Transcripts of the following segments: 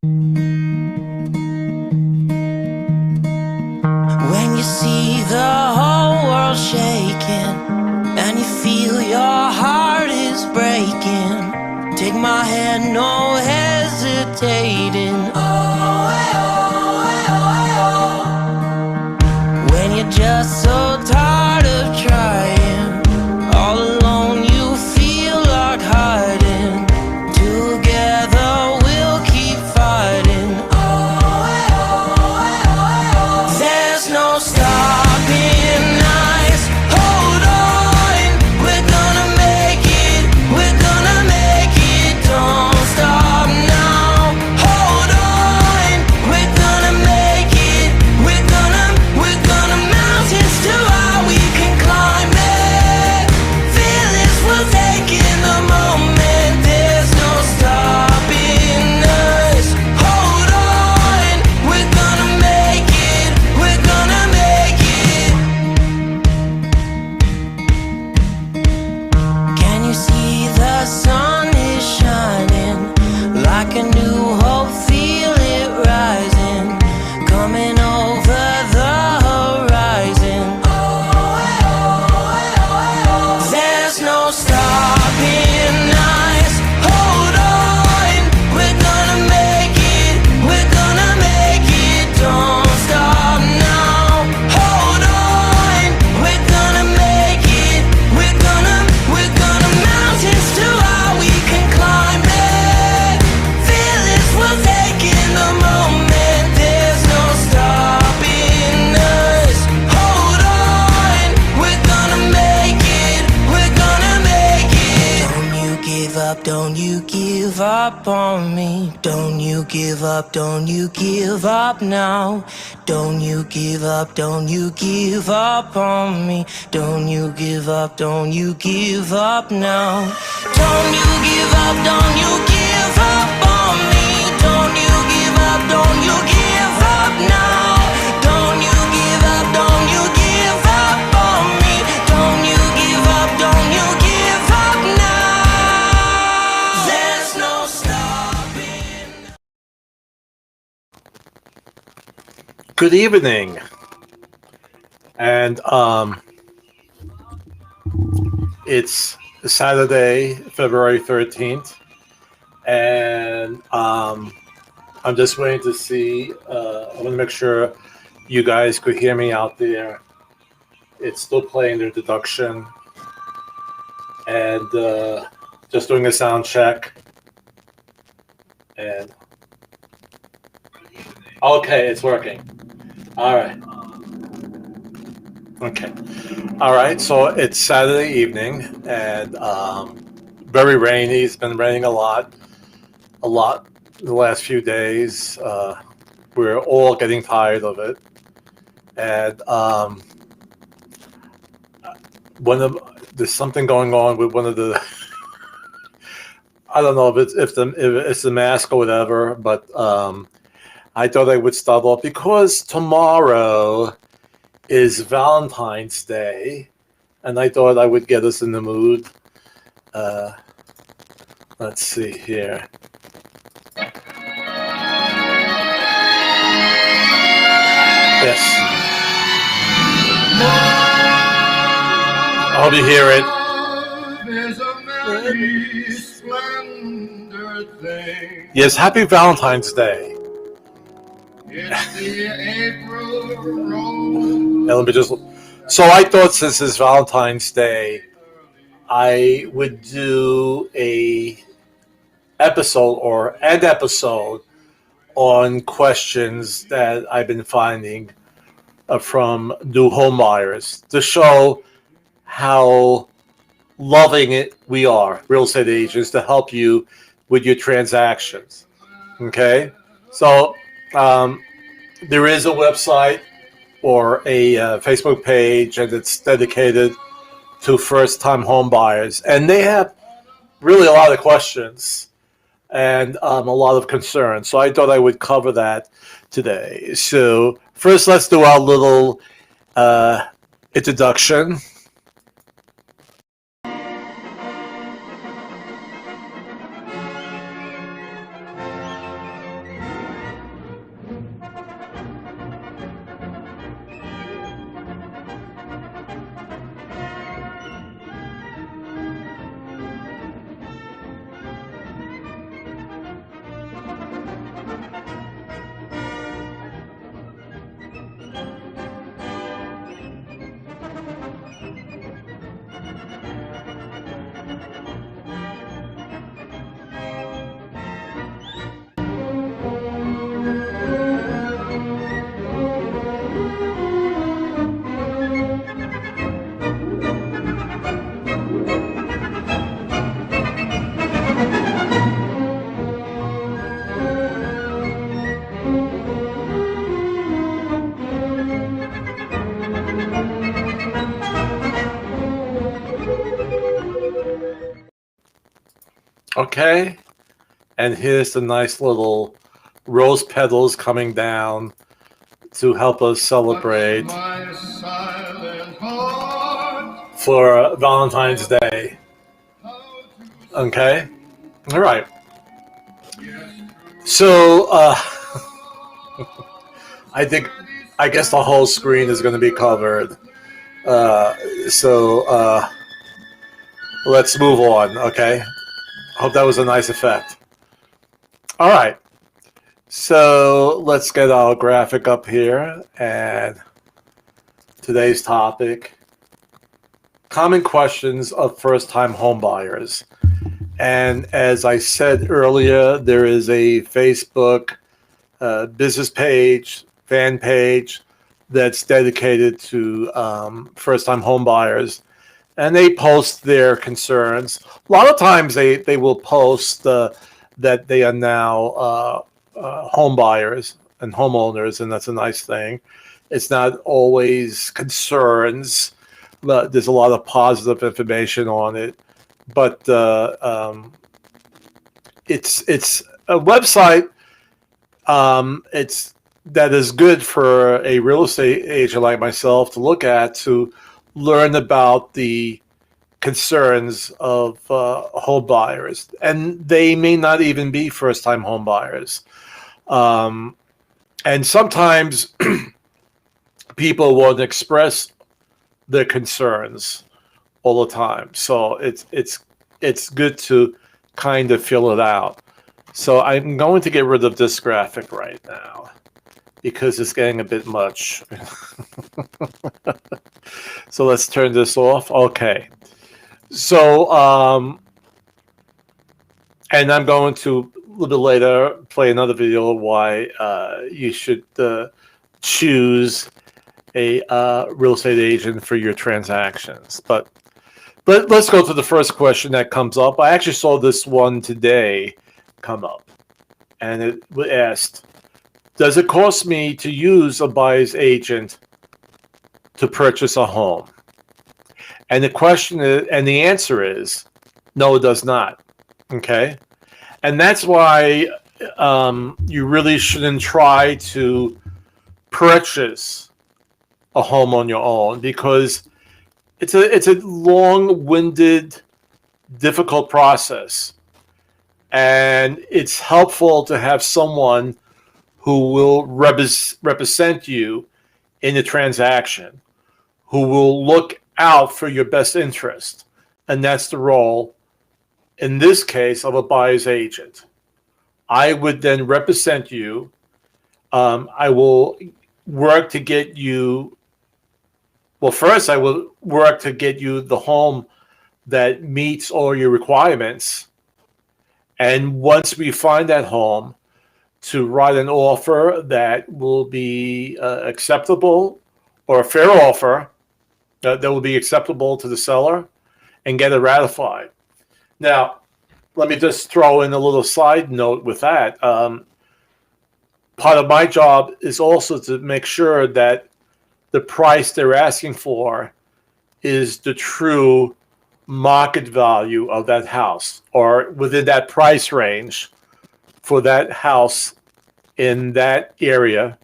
When you see the whole world shaking and you feel your heart is breaking, take my hand, no hesitating. When you're just so tired of trying, all alone you feel like hiding. Together we'll keep fighting. There's no stopping us. Hold on, we're gonna make it. We're gonna make it. Don't stop now. Hold on, we're gonna make it. We're gonna mountains too high we can climb it. Fearless, we'll take in the moment. There's no stopping us. Hold on, we're gonna make it. We're gonna make it. Can you see the sun is shining like a new hope? Feel it rising, coming over the horizon. There's no stopping us. Hold on, we're gonna make it. We're gonna make it. Don't stop now. Hold on, we're gonna make it. We're gonna mountains too high we can climb it. Fearless, we'll take in the moment. There's no stopping us. Hold on, we're gonna make it. We're gonna make it. Don't you give up, don't you give up on me. Don't you give up, don't you give up now. Don't you give up, don't you give up on me. Don't you give up, don't you give up now. Don't you give up, don't you give up on me. Don't you give up, don't you give up now. Don't you give up, don't you give up on me. Don't you give up, don't you give up now. There's no stopping. Good evening, and it's Saturday, February 13th, and I'm just waiting to see. I want to make sure you guys could hear me out there. It's still playing the introduction, and just doing a sound check. And okay, it's working. All right. Okay. All right. So it's Saturday evening, and very rainy. It's been raining a lot the last few days. We're all getting tired of it, and there's something going on with one of the. I don't know if it's the mask or whatever, but I thought I would start off because tomorrow is Valentine's Day, and I thought I would get us in the mood. Let's see here. Yes. I hope you hear it. Yes, happy Valentine's Day. So I thought since it's Valentine's Day, I would do an episode on questions that I've been finding from new home buyers to show how loving it we are, real estate agents, to help you with your transactions. Okay, so there is a website or a Facebook page, and it's dedicated to first-time home buyers, and they have really a lot of questions and a lot of concerns. So I thought I would cover that today. So first, let's do our little introduction. Okay. And here's the nice little rose petals coming down to help us celebrate for Valentine's Day. Okay. All right. So, I think, I guess the whole screen is going to be covered. So, let's move on. Okay. Hope that was a nice effect. All right. So let's get our graphic up here, and today's topic: common questions of first-time homebuyers. And as I said earlier, there is a Facebook business page, fan page that's dedicated to first-time homebuyers, and they post their concerns. A lot of times they will post that they are now home buyers and homeowners, and that's a nice thing. It's not always concerns, but there's a lot of positive information on it. But it's a website. It's that is good for a real estate agent like myself to look at to learn about the concerns of home buyers, and they may not even be first-time home buyers. And sometimes people won't express their concerns all the time, so it's good to kind of fill it out. So I'm going to get rid of this graphic right now because it's getting a bit much. So let's turn this off. Okay. So, and I'm going to a little bit later play another video why you should choose a real estate agent for your transactions. But let's go to the first question that comes up. I actually saw this one today come up, and it asked, does it cost me to use a buyer's agent to purchase a home? And the question is, and the answer is, no, it does not. Okay, and that's why you really shouldn't try to purchase a home on your own, because it's a long-winded, difficult process, and it's helpful to have someone who will represent you in the transaction, who will look out for your best interest. And that's the role, in this case, of a buyer's agent. I would then represent you. I will work to get you, well, first I will work to get you the home that meets all your requirements. And once we find that home, to write an offer that will be acceptable, or a fair offer that will be acceptable to the seller, and get it ratified. Now, let me just throw in a little side note with that. Part of my job is also to make sure that the price they're asking for is the true market value of that house, or within that price range for that house in that area.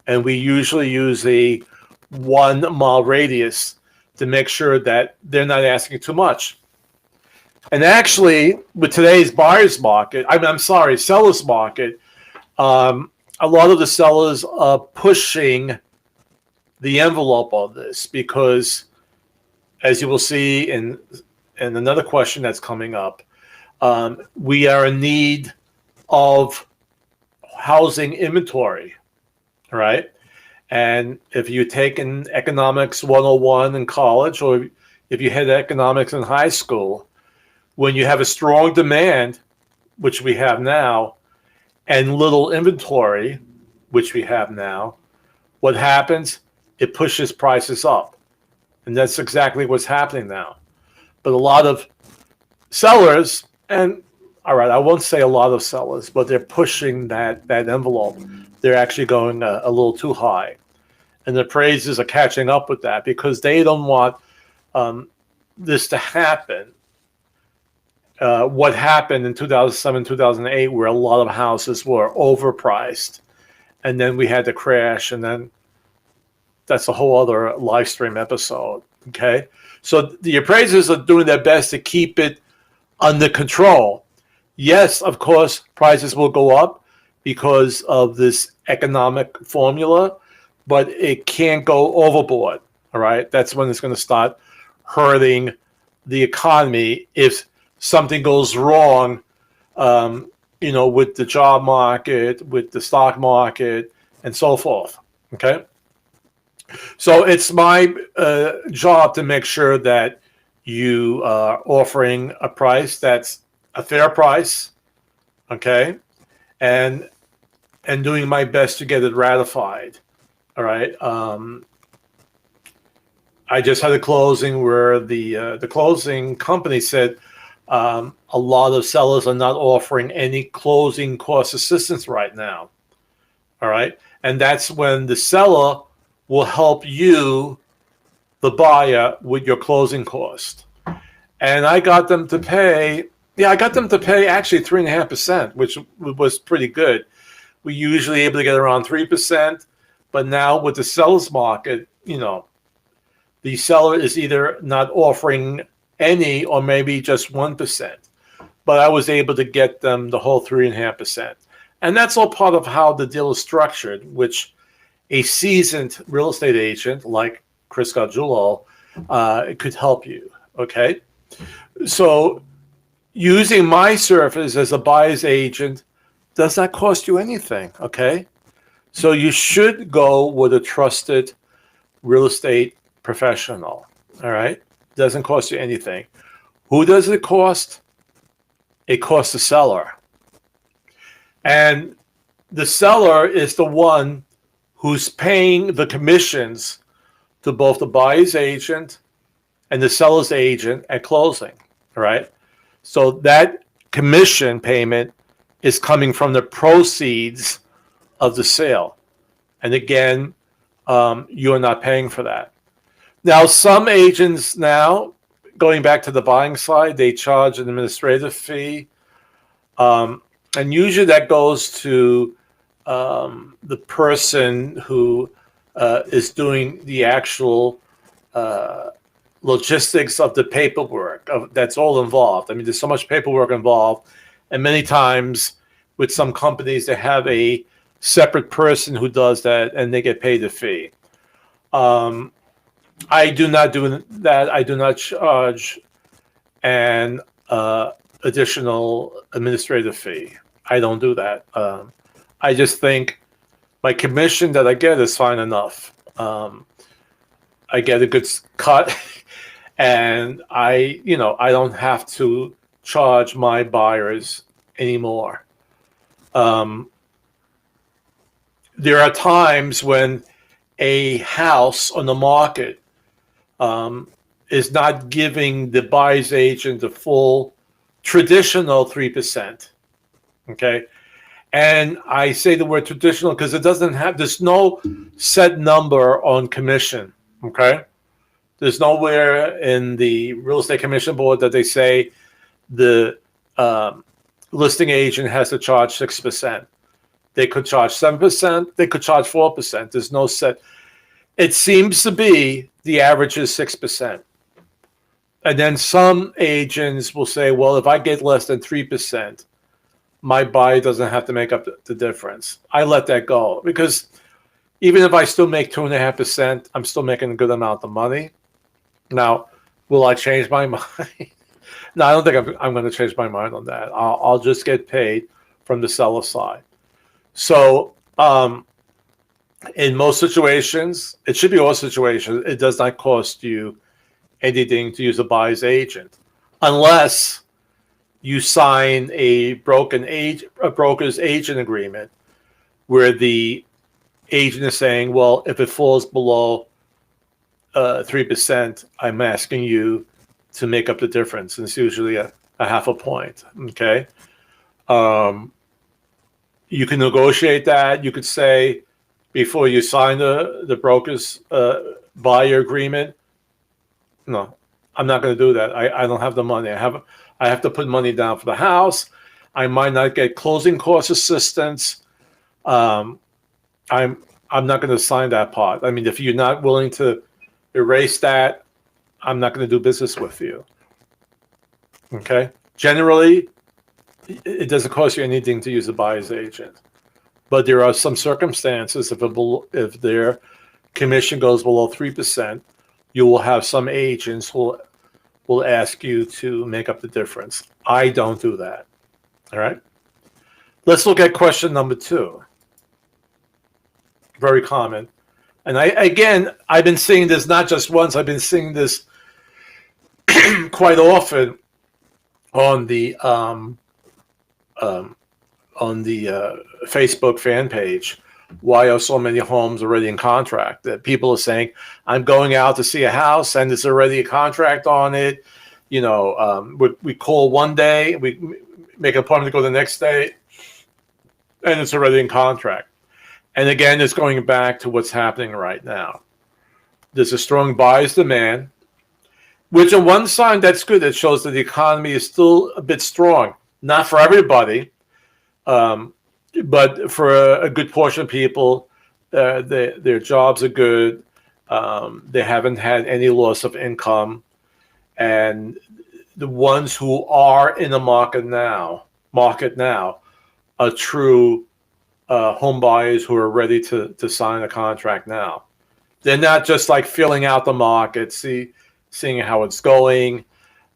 And we usually use a 1 mile radius to make sure that they're not asking too much. And actually, with today's buyer's market, seller's market, a lot of the sellers are pushing the envelope on this, because, as you will see in another question that's coming up, we are in need of housing inventory, right? And if you've taken economics 101 in college, or if you had economics in high school, when you have a strong demand, which we have now, and little inventory, which we have now, what happens? It pushes prices up. And that's exactly what's happening now. But a lot of sellers, and all right, I won't say a lot of sellers, but they're pushing that envelope. They're actually going a little too high. And the appraisers are catching up with that, because they don't want this to happen. what happened in 2007, 2008, where a lot of houses were overpriced, and then we had the crash, and then that's a whole other live stream episode. Okay, so the appraisers are doing their best to keep it under control. Yes, of course, prices will go up because of this economic formula, but it can't go overboard. All right, that's when it's going to start hurting the economy if something goes wrong, with the job market, with the stock market, and so forth. Okay, so it's my job to make sure that you are offering a price that's a fair price, okay, and doing my best to get it ratified. All right. I just had a closing where the closing company said a lot of sellers are not offering any closing cost assistance right now. All right, and that's when the seller will help you, the buyer, with your closing cost. And I got them to pay. Yeah, I got them to pay actually 3.5%, which was pretty good. We're usually able to get around 3%, but now with the seller's market, the seller is either not offering any or maybe just 1%. But I was able to get them the whole 3.5%. And that's all part of how the deal is structured, which a seasoned real estate agent like Chris Gargiulo could help you. Okay. So using my service as a buyer's agent does not cost you anything. Okay. So you should go with a trusted real estate professional. All right. Doesn't cost you anything. Who does it cost? It costs the seller. And the seller is the one who's paying the commissions to both the buyer's agent and the seller's agent at closing. All right. So that commission payment is coming from the proceeds of the sale. And again, you're not paying for that. Now, some agents now, going back to the buying side, they charge an administrative fee. And usually that goes to the person who is doing the actual logistics of the paperwork. That's all involved. I mean, there's so much paperwork involved. And many times with some companies, they have a separate person who does that and they get paid a fee. I do not do that. I do not charge an additional administrative fee. I don't do that. I just think my commission that I get is fine enough. I get a good cut, and I don't have to charge my buyers anymore. There are times when a house on the market is not giving the buyer's agent the full traditional 3%. Okay. And I say the word traditional because there's no set number on commission. Okay. There's nowhere in the real estate commission board that they say the listing agent has to charge 6%. They could charge 7%. They could charge 4%. There's no set. It seems to be the average is 6%. And then some agents will say, well, if I get less than 3%, my buyer doesn't have to make up the difference. I let that go because even if I still make 2.5%, I'm still making a good amount of money. Now, will I change my mind? No, I don't think I'm going to change my mind on that. I'll just get paid from the seller side. So in most situations, it should be all situations, it does not cost you anything to use a buyer's agent unless you sign a broker's agent agreement where the agent is saying, well, if it falls below 3%, I'm asking you to make up the difference. And it's usually a half a point. Okay. You can negotiate that. You could say before you sign the broker's buyer agreement, no, I'm not going to do that. I don't have the money. I have to put money down for the house. I might not get closing cost assistance. Um, I'm not going to sign that part. I mean, if you're not willing to erase that, I'm not going to do business with you. Okay. Generally, it doesn't cost you anything to use a buyer's agent, but there are some circumstances if their commission goes below 3%, you will have some agents who will ask you to make up the difference. I don't do that. All right. Let's look at question number 2. Very common. And I've been seeing this not just once, I've been seeing this quite often on the Facebook fan page. Why are so many homes already in contract? That people are saying, I'm going out to see a house and there's already a contract on it. You know, we call one day, we make an appointment to go the next day, and it's already in contract. And again, it's going back to what's happening right now. There's a strong buyer's demand, which on one side, that's good. It shows that the economy is still a bit strong. Not for everybody, but for a good portion of people, their jobs are good. They haven't had any loss of income. And the ones who are in the market now are true home buyers who are ready to sign a contract now. They're not just like filling out the market, seeing how it's going,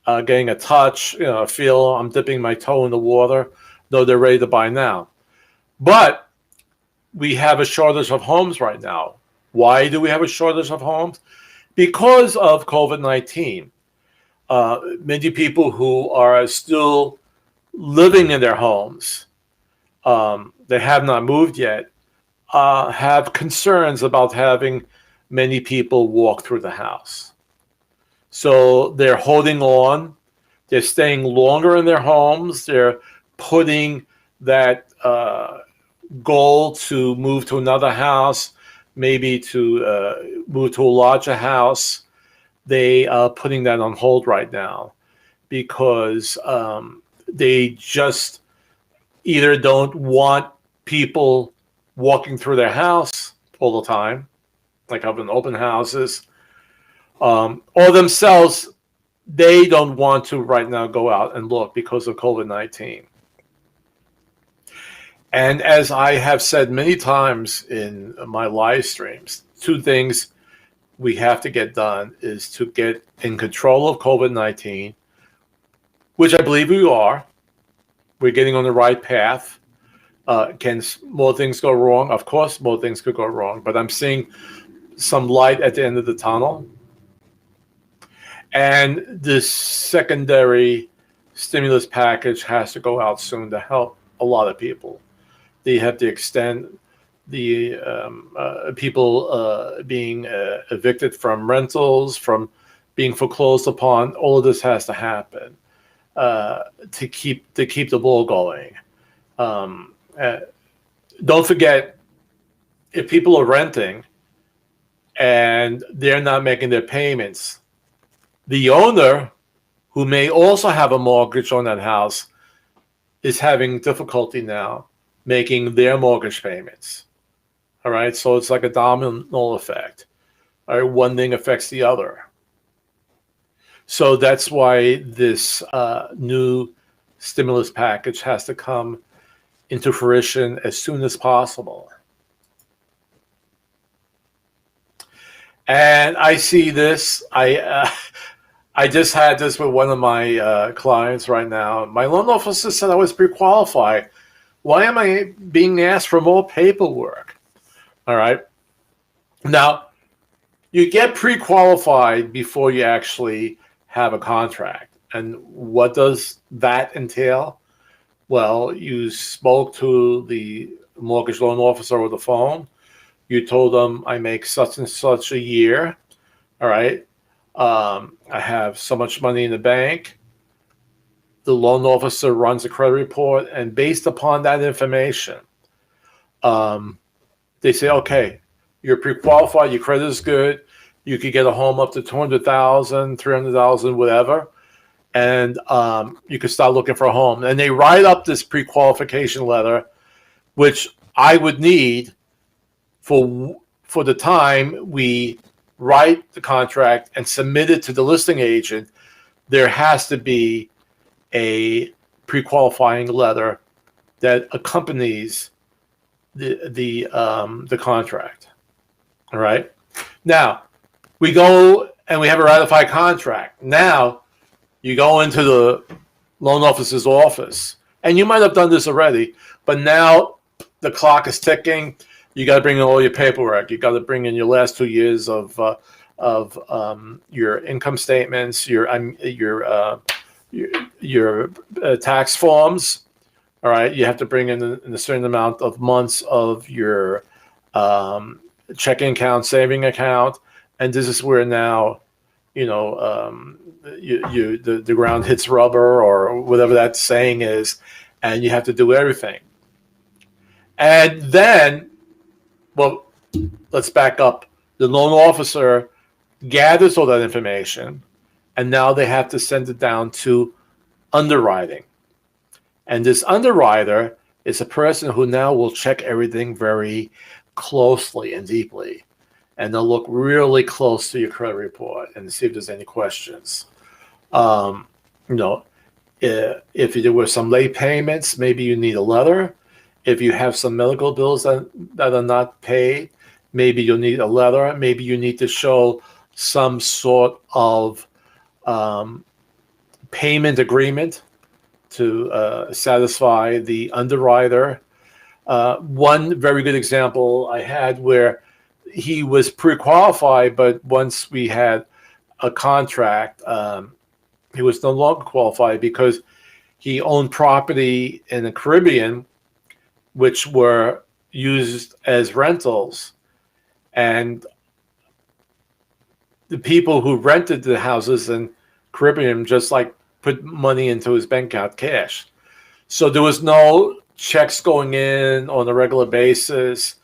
getting a touch, a feel, I'm dipping my toe in the water. No, they're ready to buy now. But we have a shortage of homes right now. Why do we have a shortage of homes? Because of COVID-19. Many people who are still living in their homes, they have not moved yet, have concerns about having many people walk through the house. So they're holding on. They're staying longer in their homes. They're putting that goal to move to another house, maybe to move to a larger house. They are putting that on hold right now because they just either don't want people walking through their house all the time, like having open houses, or themselves, they don't want to right now go out and look because of COVID-19. And as I have said many times in my live streams, 2 things we have to get done is to get in control of COVID-19, which I believe we are. We're getting on the right path. Can more things go wrong? Of course, more things could go wrong, but I'm seeing some light at the end of the tunnel. And this secondary stimulus package has to go out soon to help a lot of people. They have to extend the people being evicted from rentals, from being foreclosed upon. All of this has to happen to keep the ball going. Don't forget, if people are renting and they're not making their payments, the owner, who may also have a mortgage on that house, is having difficulty now making their mortgage payments. All right, so it's like a domino effect. All right, one thing affects the other. So that's why this new stimulus package has to come into fruition as soon as possible. And I see this. I just had this with one of my clients right now. My loan officer said I was pre-qualified. Why am I being asked for more paperwork? All right. Now, you get pre-qualified before you actually have a contract. And what does that entail? Well, you spoke to the mortgage loan officer over the phone. You told them, I make such and such a year. All right. I have so much money in the bank. The loan officer runs a credit report, and based upon that information, they say, okay, you're pre-qualified, your credit is good, you could get a home up to $200,000, $300,000, whatever. and you can start looking for a home. And they write up this pre-qualification letter, which I would need for the time we write the contract and submit it to the listing agent. There has to be a pre-qualifying letter that accompanies the contract. All right. Now we go and we have a ratified contract. Now you go into the loan officer's office, and you might have done this already, but now the clock is ticking. You got to bring in all your paperwork. You got to bring in your last 2 years of your income statements, your tax forms. All right, you have to bring in a certain amount of months of your checking account, saving account, and this is where now, the ground hits rubber or whatever that saying is, and you have to do everything. And then, well, let's back up. The loan officer gathers all that information, and now they have to send it down to underwriting. And this underwriter is a person who now will check everything very closely and deeply. And they'll look really close to your credit report and see if there's any questions. If there were some late payments, maybe you need a letter. If you have some medical bills that are not paid, maybe you'll need a letter. Maybe you need to show some sort of payment agreement to satisfy the underwriter. One very good example I had where he was pre-qualified, but once we had a contract, he was no longer qualified because he owned property in the Caribbean, which were used as rentals. And the people who rented the houses in Caribbean just like put money into his bank account, cash. So there was no checks going in on a regular basis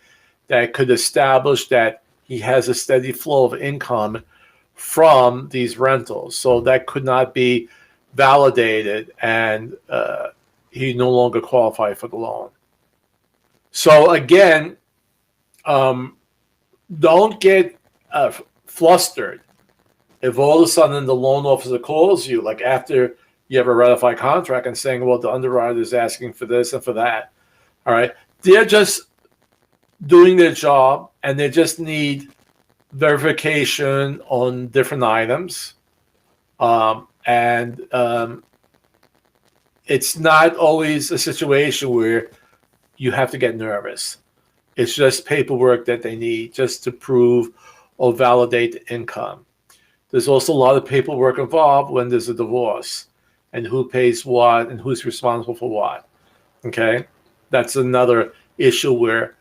that could establish that he has a steady flow of income from these rentals. So that could not be validated, and he no longer qualified for the loan. So again, don't get flustered if all of a sudden the loan officer calls you, like after you have a ratified contract, and saying, well, the underwriter is asking for this and for that. All right. They're just doing their job, and they just need verification on different items. It's not always a situation where you have to get nervous. It's just paperwork that they need just to prove or validate the income. There's also a lot of paperwork involved when there's a divorce, and who pays what and who's responsible for what. Okay? That's another issue where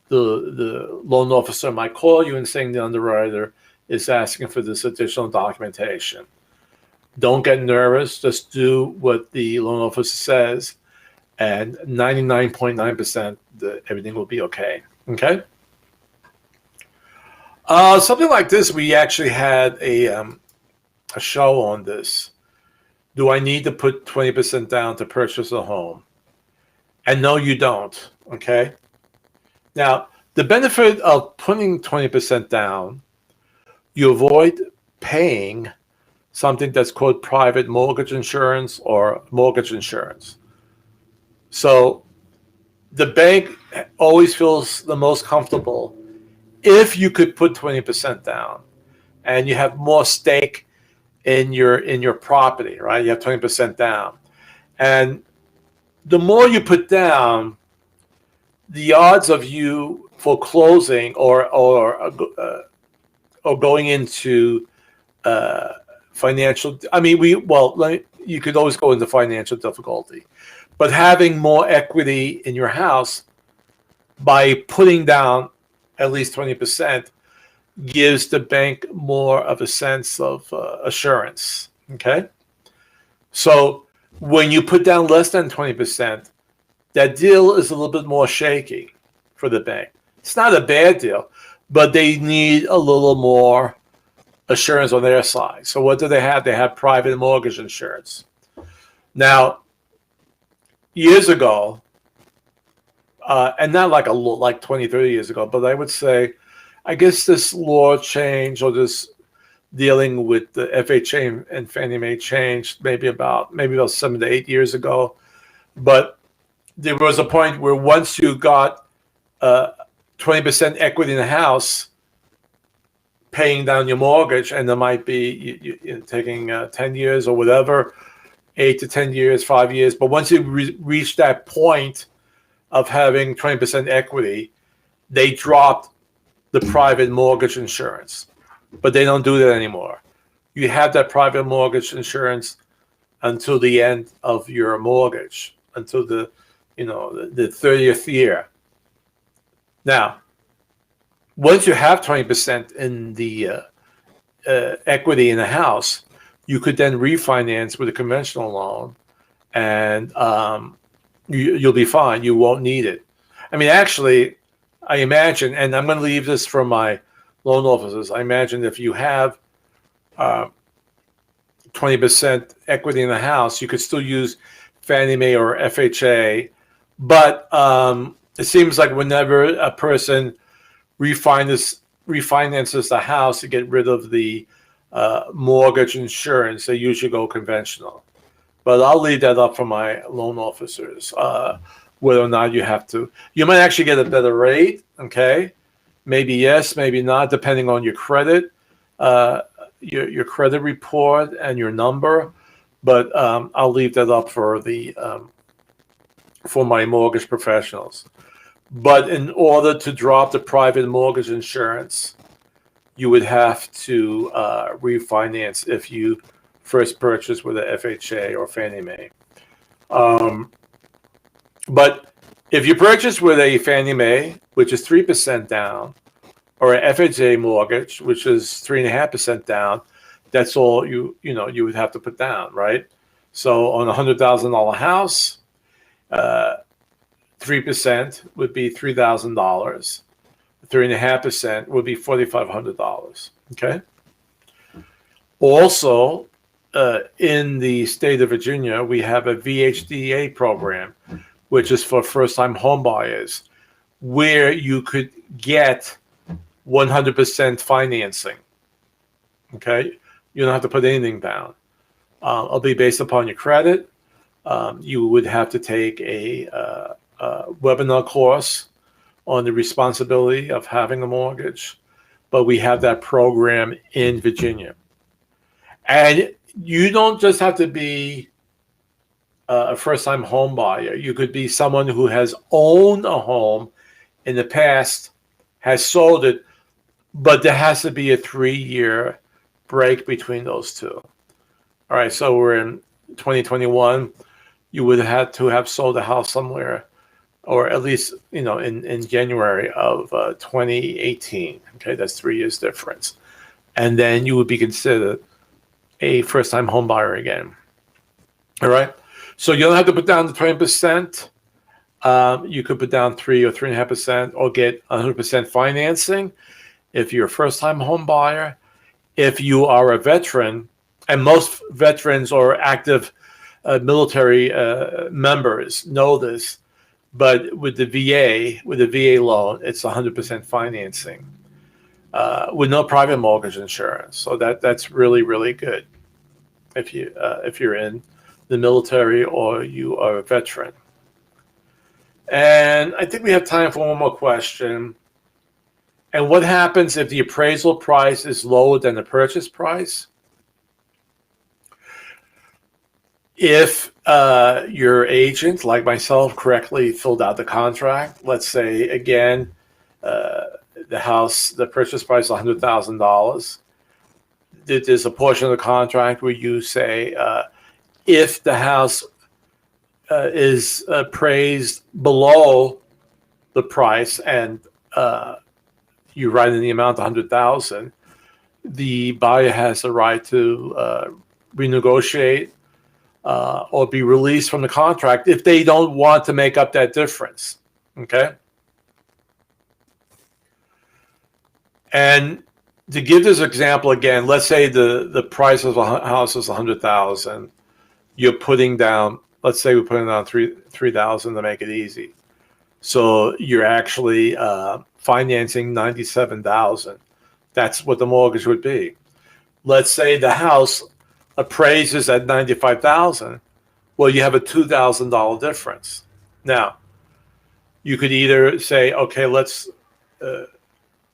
the loan officer might call you and saying the underwriter is asking for this additional documentation. Don't get nervous. Just do what the loan officer says, and 99.9% everything will be okay. Okay? Something like this, we actually had a show on this. Do I need to put 20% down to purchase a home? And no, you don't. Okay? Now, the benefit of putting 20% down, you avoid paying something that's called private mortgage insurance or mortgage insurance. So the bank always feels the most comfortable if you could put 20% down and you have more stake in your property, right? You have 20% down. And the more you put down, the odds of you foreclosing or going into financial, you could always go into financial difficulty, but having more equity in your house by putting down at least 20% gives the bank more of a sense of assurance. Okay. So when you put down less than 20%, that deal is a little bit more shaky for the bank. It's not a bad deal, but they need a little more assurance on their side. So what do they have? They have private mortgage insurance. Now, years ago, and not like 20, 30 years ago, but I would say, I guess this law change or this dealing with the FHA and Fannie Mae changed maybe about 7 to 8 years ago. But there was a point where once you got 20% equity in the house, paying down your mortgage, and there might be you taking 10 years or whatever, 8 to 10 years, 5 years. But once you reach that point of having 20% equity, they dropped the private mortgage insurance. But they don't do that anymore. You have that private mortgage insurance until the end of your mortgage, until the 30th year. Now, once you have 20% in the equity in the house, you could then refinance with a conventional loan, and you'll be fine. You won't need it. I mean, actually, I imagine, and I'm going to leave this for my loan officers. I imagine if you have 20% equity in the house, you could still use Fannie Mae or FHA. But it seems like whenever a person refinances the house to get rid of the mortgage insurance, they usually go conventional. But I'll leave that up for my loan officers, whether or not you have to. You might actually get a better rate, okay? Maybe yes, maybe not, depending on your credit, your credit report and your number. But I'll leave that up for my mortgage professionals. But in order to drop the private mortgage insurance, you would have to refinance if you first purchased with a FHA or Fannie Mae. But if you purchase with a Fannie Mae, which is 3% down, or an FHA mortgage, which is 3.5% down, that's all you would have to put down, right? So on a $100,000 house, 3% would be $3,000. 3.5% would be $4,500. Okay. Also, in the state of Virginia, we have a VHDA program, which is for first-time home buyers, where you could get 100% financing. Okay, you don't have to put anything down. It'll be based upon your credit. You would have to take a webinar course on the responsibility of having a mortgage, but we have that program in Virginia. And you don't just have to be a first-time home buyer. You could be someone who has owned a home in the past, has sold it, but there has to be a 3-year break between those two. All right, so we're in 2021. You would have to have sold a house somewhere, or at least, in January of 2018. Okay, that's 3 years difference. And then you would be considered a first-time home buyer again. All right, so you don't have to put down the 20%. You could put down 3 or 3.5%, or get 100% financing if you're a first-time home buyer. If you are a veteran, and most veterans or active military members know this, but with the VA loan, it's 100% financing with no private mortgage insurance. So that's really, really good if you're in the military or you are a veteran. And I think we have time for one more question. And what happens if the appraisal price is lower than the purchase price? If your agent, like myself, correctly filled out the contract, let's say, again, the purchase price is $100,000. There's a portion of the contract where you say, if the house is appraised below the price, and you write in the amount $100,000, the buyer has the right to renegotiate or be released from the contract if they don't want to make up that difference. Okay. And To give this example again, let's say the price of a house is 100,000. You're putting down, let's say we're putting down 3,000 to make it easy. So you're actually financing 97,000. That's what the mortgage would be. Let's say the house appraises at 95,000. Well, you have a $2,000 difference. Now, you could either say, okay, let's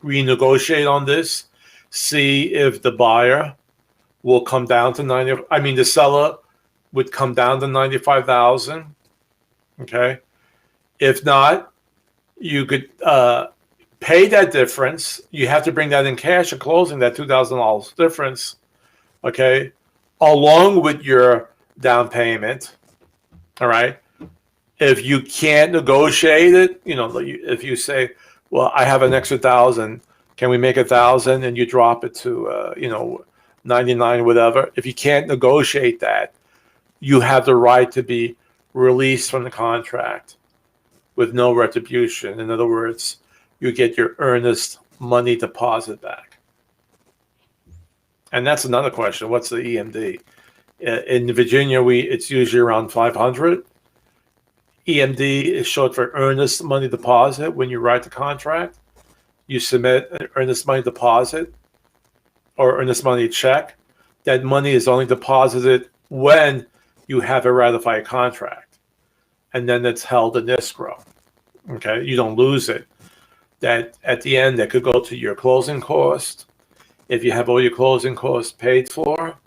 renegotiate on this, see if the buyer will come down to the seller would come down to 95,000. Okay. If not, you could pay that difference. You have to bring that in cash at closing, that $2,000 difference. Okay. Along with your down payment. All right. If you can't negotiate it, if you say, well, I have an extra 1,000, can we make 1,000? And you drop it to, 99, whatever. If you can't negotiate that, you have the right to be released from the contract with no retribution. In other words, you get your earnest money deposit back. And that's another question. What's the EMD? In Virginia, it's usually around 500. EMD is short for earnest money deposit. When you write the contract, you submit an earnest money deposit or earnest money check. That money is only deposited when you have a ratified contract, and then it's held in escrow. Okay, you don't lose it. That at the end, that could go to your closing cost. If you have all your closing costs paid for,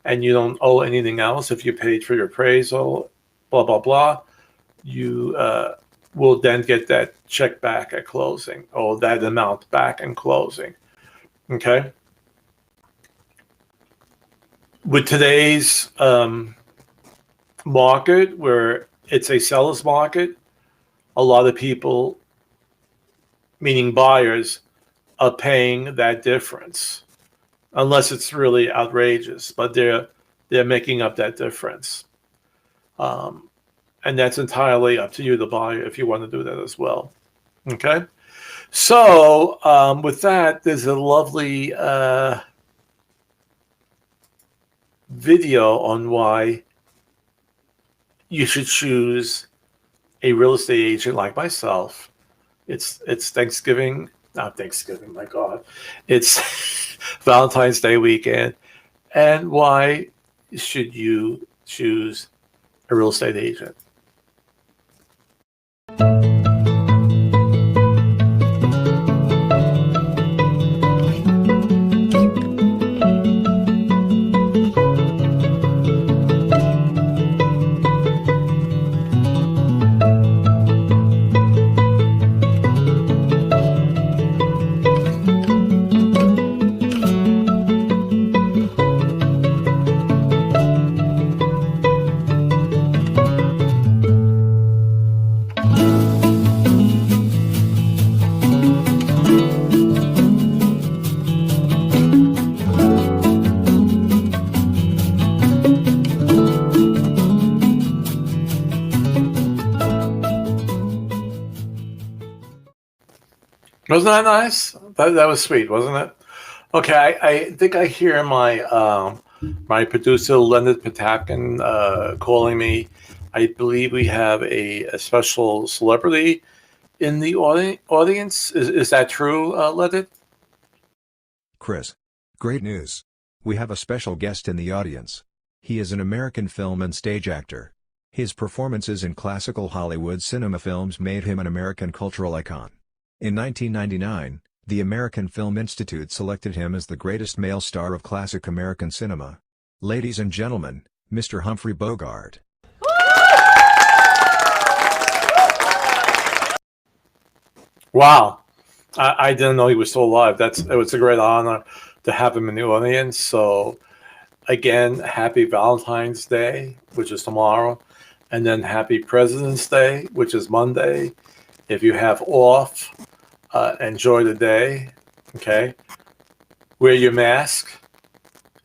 and you don't owe anything else, if you paid for your appraisal, blah blah blah, you will then get that check back at closing, or that amount back in closing. Okay. With today's market, where it's a seller's market, a lot of people, meaning buyers, are paying that difference, unless it's really outrageous. But they're making up that difference, and that's entirely up to you, the buyer, if you want to do that as well. Okay. So with that, there's a lovely video on why you should choose a real estate agent like myself. It's Thanksgiving, not Thanksgiving, my God. It's Valentine's Day weekend. And why should you choose a real estate agent? Wasn't that nice? That was sweet, wasn't it? Okay, I think I hear my my producer Leonard Patapkin calling me. I believe we have a special celebrity in the audience. Is that true, Leonard? Chris, great news. We have a special guest in the audience. He is an American film and stage actor. His performances in classical Hollywood cinema films made him an American cultural icon. In 1999, the American Film Institute selected him as the greatest male star of classic American cinema. Ladies and gentlemen, Mr. Humphrey Bogart. Wow, I didn't know he was still alive. It was a great honor to have him in the audience. So, again, happy Valentine's Day, which is tomorrow, and then happy President's Day, which is Monday. If you have off, enjoy the day, okay? Wear your mask,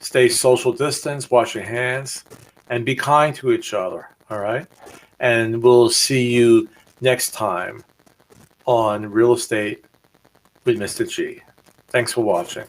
stay social distance, wash your hands, and be kind to each other, all right? And we'll see you next time on Real Estate with Mr. G. Thanks for watching.